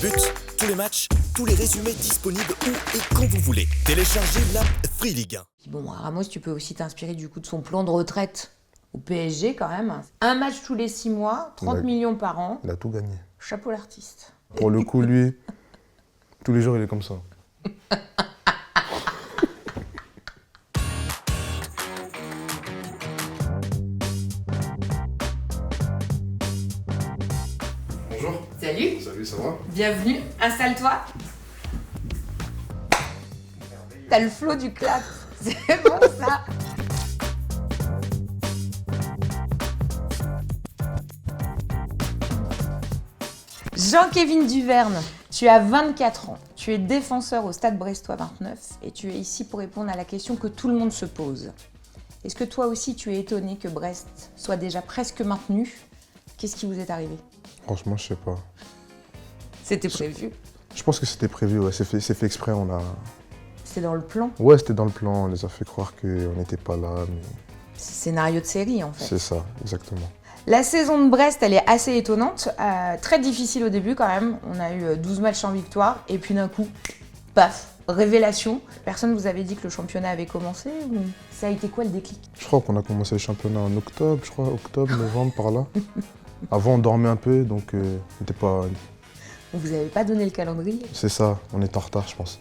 buts, tous les matchs, tous les résumés disponibles où et quand vous voulez. Téléchargez l'app Free Ligue 1. Bon, Ramos, tu peux aussi t'inspirer du coup de son plan de retraite au PSG quand même. Un match tous les 6 mois, 30 millions par an. Il a tout gagné. Chapeau l'artiste. Pour le coup, lui, tous les jours, il est comme ça. Bonjour. Salut. Salut, ça va? Bienvenue, installe-toi. T'as le flow du clap, c'est bon ça. Jean-Kévin Duverne, tu as 24 ans, tu es défenseur au Stade Brestois 29 et tu es ici pour répondre à la question que tout le monde se pose. Est-ce que toi aussi tu es étonné que Brest soit déjà presque maintenu? Qu'est-ce qui vous est arrivé? Franchement, je sais pas. C'était prévu? Je pense que c'était prévu, ouais. C'est fait exprès, on a... C'était dans le plan? Ouais, c'était dans le plan, on les a fait croire qu'on n'était pas là, mais... C'est scénario de série en fait. C'est ça, exactement. La saison de Brest, elle est assez étonnante, très difficile au début quand même. On a eu 12 matchs en victoire et puis d'un coup, paf, révélation. Personne vous avait dit que le championnat avait commencé ou ça a été quoi le déclic? Je crois qu'on a commencé le championnat en octobre, octobre, novembre, par là. Avant, on dormait un peu, donc on n'était pas... On vous avait pas donné le calendrier? C'est ça, on est en retard, je pense.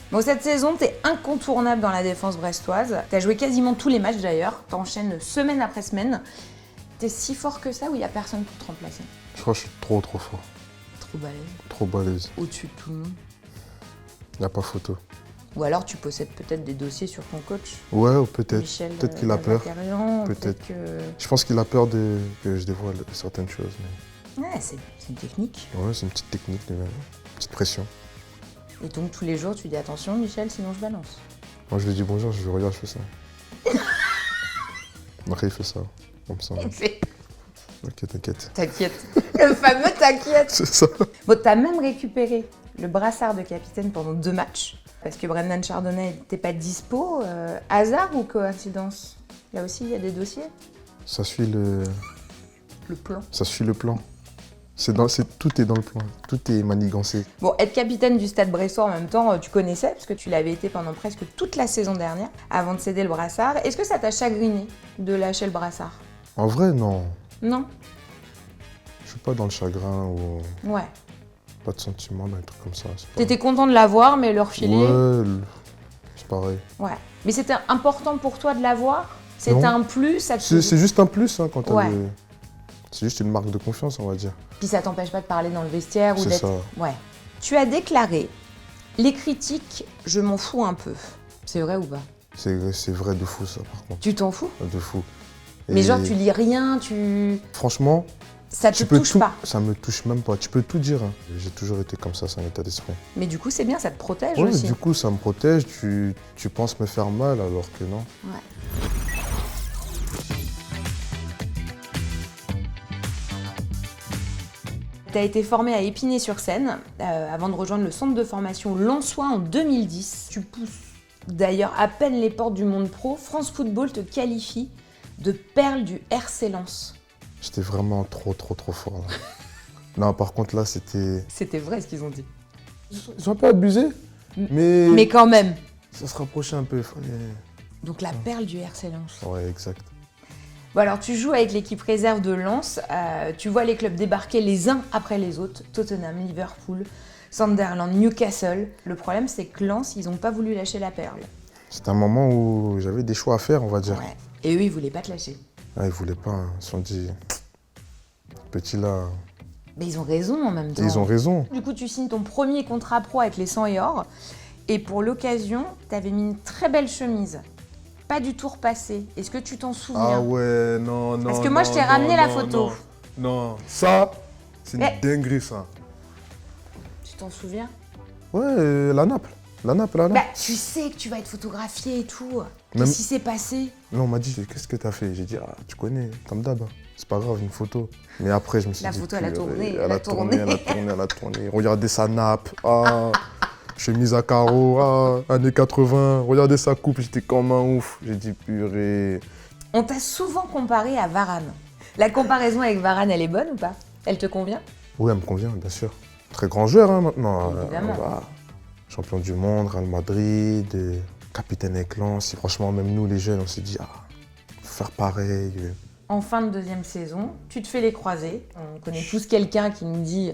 Bon, cette saison, t'es incontournable dans la défense brestoise. T'as joué quasiment tous les matchs d'ailleurs. T'enchaînes semaine après semaine. T'es si fort que ça ou il n'y a personne pour te remplacer? Je crois que je suis trop fort. Trop balèze. Trop balèze. Au-dessus de tout le monde. Il n'y a pas photo. Ou alors tu possèdes peut-être des dossiers sur ton coach. Ouais, ou peut-être. Michel, Peut-être qu'il a peur. Peut-être que... Je pense qu'il a peur que je dévoile certaines choses. Mais... Ouais, c'est une technique. Ouais, c'est une petite technique, une petite pression. Et donc tous les jours tu dis attention Michel, sinon je balance. Moi je lui dis bonjour, je lui regarde, je fais ça. Après il fait ça, comme ça. Ok, t'inquiète. T'inquiète. Le fameux t'inquiète. C'est ça. Bon, t'as même récupéré le brassard de capitaine pendant 2 matchs. Parce que Brendan Chardonnay n'était pas dispo. Hasard ou coïncidence? Là aussi, il y a des dossiers. Ça suit le plan. Ça suit le plan. Tout est dans le plan. Tout est manigancé. Bon, être capitaine du Stade Brestois en même temps, tu connaissais, parce que tu l'avais été pendant presque toute la saison dernière, avant de céder le brassard. Est-ce que ça t'a chagriné de lâcher le brassard? En vrai, non. Non? Je suis pas dans le chagrin ou... Ouais. Pas de sentiment, un truc comme ça. T'étais content de l'avoir, mais le refiler... Ouais, c'est pareil. Ouais. Mais c'était important pour toi de l'avoir? C'était un plus? C'est juste un plus, hein, quand t'as ouais. C'est juste une marque de confiance, on va dire. Puis ça t'empêche pas de parler dans le vestiaire ou d'être... C'est ça. Ouais. Tu as déclaré « Les critiques, je m'en fous un peu ». C'est vrai ou pas? C'est vrai de fou, ça, par contre. Tu t'en fous? De fou. Mais genre, tu lis rien, Franchement... Ça te touche pas? Ça me touche même pas. Tu peux tout dire. Hein. J'ai toujours été comme ça, c'est un état d'esprit. Mais du coup, c'est bien, ça te protège ouais, aussi. Du coup, ça me protège. Tu penses me faire mal alors que non. Ouais. Tu as été formé à Épinay-sur-Seine avant de rejoindre le centre de formation Lensois en 2010. Tu pousses d'ailleurs à peine les portes du monde pro. France Football te qualifie de perle du RC Lens. J'étais vraiment trop fort là. Non, par contre là, c'était... C'était vrai ce qu'ils ont dit. Ils ont un peu abusé, mais... Mais quand même. Ça se rapprochait un peu. Donc la perle du RC Lens. Ouais, exact. Bon alors tu joues avec l'équipe réserve de Lens, tu vois les clubs débarquer les uns après les autres, Tottenham, Liverpool, Sunderland, Newcastle. Le problème c'est que Lens, ils n'ont pas voulu lâcher la perle. C'était un moment où j'avais des choix à faire, on va dire. Ouais. Et eux, ils voulaient pas te lâcher. Ah, ils voulaient pas, hein. Ils se sont dit, petit là... Mais ils ont raison en même temps. Et ils ont raison. Du coup, tu signes ton premier contrat pro avec les 100 et or. Et pour l'occasion, tu avais mis une très belle chemise. Pas du tout repassée. Est-ce que tu t'en souviens? Ah ouais, non. Parce que moi, je t'ai ramené la photo. Non, ça, c'est une dinguerie, ça. Tu t'en souviens? Ouais, la nappe. Bah, tu sais que tu vas être photographié et tout. Qu'est-ce qui s'est passé? Non, on m'a dit, qu'est-ce que t'as fait? J'ai dit, ah, tu connais, comme d'hab. C'est pas grave, une photo. Mais après, je me suis dit... La photo, elle a tourné. Elle a tourné. Regardez sa nappe. Ah, chemise à carreaux. Ah, années 80. Regardez sa coupe. J'étais comme un ouf. J'ai dit, purée. On t'a souvent comparé à Varane. La comparaison avec Varane, elle est bonne ou pas? Elle te convient? Oui, elle me convient, bien sûr. Très grand joueur hein, maintenant. Évidemment. Champion du monde, Real Madrid, capitaine avec Lens. Et franchement, même nous les jeunes, on s'est dit, faut faire pareil. En fin de deuxième saison, tu te fais les croisés. On connaît tous quelqu'un qui nous dit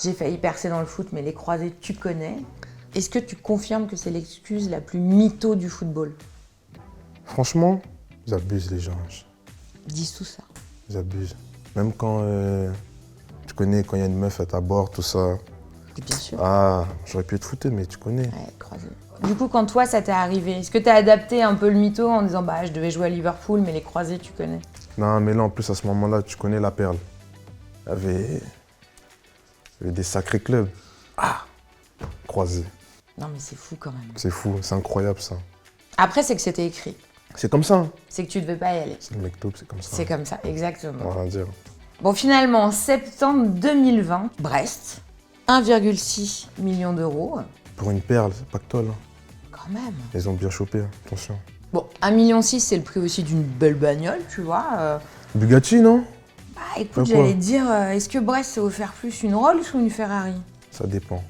j'ai failli percer dans le foot, mais les croisés, tu connais. Est-ce que tu confirmes que c'est l'excuse la plus mytho du football? Franchement, ils abusent les gens. Ils disent tout ça. Ils abusent. Même quand tu connais, quand il y a une meuf à ta bord, tout ça. Et bien sûr. Ah, j'aurais pu être foutu, mais tu connais. Ouais, croisés. Du coup, quand toi, ça t'est arrivé, est-ce que tu as adapté un peu le mytho en disant je devais jouer à Liverpool, mais les croisés, tu connais? Non, mais là, en plus, à ce moment-là, tu connais la perle. Il y avait des sacrés clubs. Croisés. Non, mais c'est fou quand même. C'est fou, c'est incroyable ça. Après, c'est que c'était écrit. C'est comme ça. Hein. C'est que tu devais pas y aller. C'est le mec top, c'est comme ça. C'est comme ça, exactement. On va rien dire. Bon, finalement, en septembre 2020, Brest, 1,6 million d'euros. Pour une perle, c'est pactole. Hein. Quand même. Ils ont bien chopé, hein. Attention. Bon, 1,6 million, c'est le prix aussi d'une belle bagnole, tu vois. Bugatti, non? Bah écoute, Quoi j'allais te dire, est-ce que Brest s'est offert plus une Rolls ou une Ferrari? Ça dépend.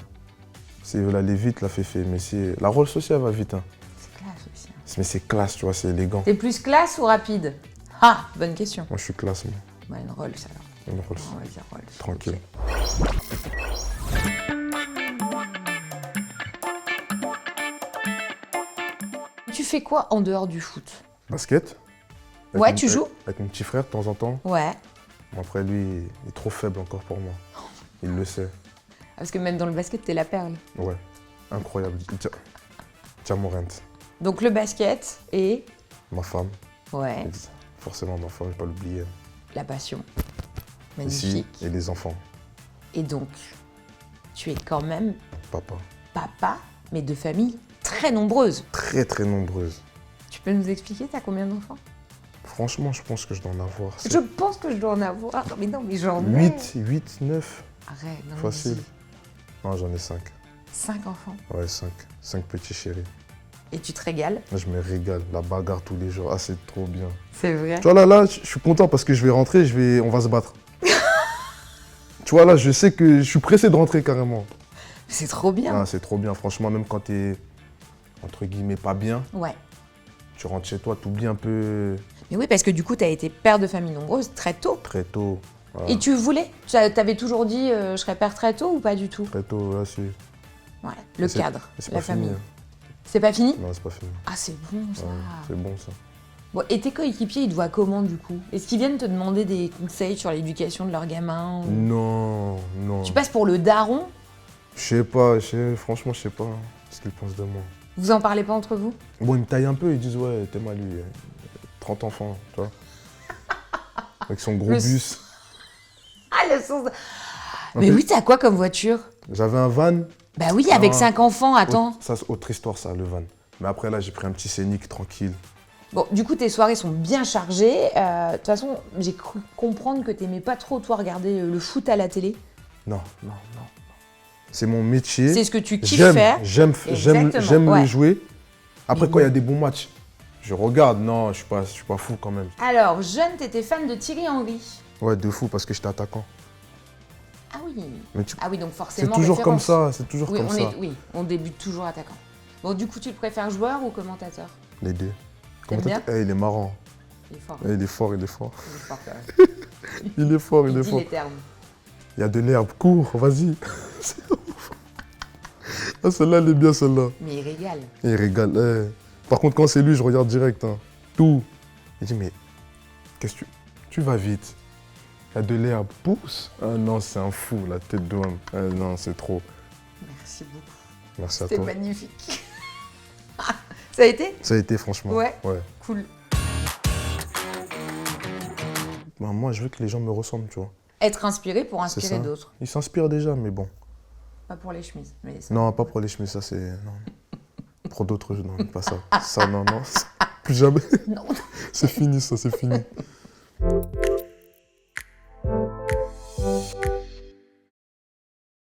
S'ils veulent aller vite, la fait. Mais si... La Rolls aussi, elle va vite. Hein. C'est classe aussi. Mais c'est classe, tu vois, c'est élégant. T'es plus classe ou rapide? Ah, bonne question. Moi, je suis classe, moi. Bah une Rolls alors. Une Rolls. On va dire Rolls. Tranquille. Tu fais quoi en dehors du foot? Basket. Ouais, tu joues? Avec mon petit frère, de temps en temps. Ouais. Bon, après, lui, il est trop faible encore pour moi. Il le sait. Parce que même dans le basket, t'es la perle. Ouais. Incroyable. Jamorant. Donc le basket et... Ma femme. Ouais, Forcément, ma femme, je vais pas l'oublier. la passion. Ici, Magnifique. et les enfants. Et donc, tu es quand même Papa. papa, mais de famille très nombreuse. Très, très nombreuses. Tu peux nous expliquer, t'as combien d'enfants? Franchement, je pense que je dois en avoir. Je pense que je dois en avoir. Mais non, mais j'en ai. 8, 9. Arrête, non, mais Facile. dis. Non, j'en ai 5. 5 enfants. Ouais, 5. 5 petits chéris. Et tu te régales? Là, je me régale. La bagarre tous les jours. Ah, c'est trop bien. C'est vrai. Tu vois, là, je suis content parce que je vais rentrer, on va se battre. Tu vois, là, je sais que je suis pressé de rentrer carrément. C'est trop bien. Ah, c'est trop bien. Franchement, même quand t'es, entre guillemets, pas bien, Ouais. tu rentres chez toi, t'oublies un peu Mais oui, parce que du coup, t'as été père de famille nombreuse très tôt. très tôt. Voilà. Et tu voulais? T'avais toujours dit je serais père très tôt ou pas du tout? Très tôt, là, c'est... Ouais, le c'est- cadre, c'est la pas fini, famille. hein. C'est pas fini? Non, c'est pas fini. Ah, c'est bon ça. Ouais, c'est bon, ça. Bon, et tes coéquipiers, ils te voient comment du coup? Est-ce qu'ils viennent te demander des conseils sur l'éducation de leurs gamins ou- Non, non. Tu passes pour le daron? Je sais pas, franchement, je sais pas ce qu'ils pensent de moi. Vous en parlez pas entre vous? Bon, ils me taillent un peu, ils disent, ouais, t'es mal, lui. 30 enfants, tu vois. Avec son gros Le- bus. Ah, le sens de... Un Mais peu- oui, t'as quoi comme voiture? J'avais un van. Bah oui, avec Ah. 5 enfants, attends. Ça, c'est autre histoire, ça, le van. Mais après, là, j'ai pris un petit Scénic tranquille. Bon, du coup, tes soirées sont bien chargées. De toute façon, j'ai cru comprendre que t'aimais pas trop, toi, regarder le foot à la télé. Non. C'est mon métier. C'est ce que tu kiffes faire. J'aime Exactement, ouais. le jouer. Après, Mais quand il y a ouais. des bons matchs, je regarde. Non, je suis pas fou quand même. Alors, jeune, t'étais fan de Thierry Henry. Ouais, de fou parce que j'étais attaquant. Ah oui. Mais tu- Ah oui, donc C'est forcément. toujours comme référence. ça, c'est toujours Oui, comme ça. oui, on débute toujours attaquant. Bon, du coup, tu le préfères joueur ou commentateur? Les deux. T'aimes bien? Il est marrant. Il est fort. Il est fort, il est fort. Il est fort quand même. Il est fort, il Il est dit fort. les termes. Il y a de l'herbe, cours, vas-y. C'est ouf. Ah, celle-là, elle est bien, celle-là. Mais il régale. Et il régale. Par contre, quand c'est lui, je regarde direct. Hein. Tout. Il dit, mais qu'est-ce que tu vas vite. Il y a de l'herbe, pousse. Ah non, c'est un fou, la tête d'homme. Ah non, c'est trop. Merci beaucoup. Merci à C'était toi. magnifique. Ça a été? Ça a été, franchement. Ouais. Ouais. Cool. Ben, moi, je veux que les gens me ressemblent, tu vois. Être inspiré pour C'est inspirer ça. d'autres. Ils s'inspirent déjà, mais bon. Pas pour les chemises. Mais ça- Non, pas pour les chemises, ça c'est... Non. Pour d'autres, non, pas ça. Ça, non. Plus jamais. Non. C'est fini, ça, c'est fini.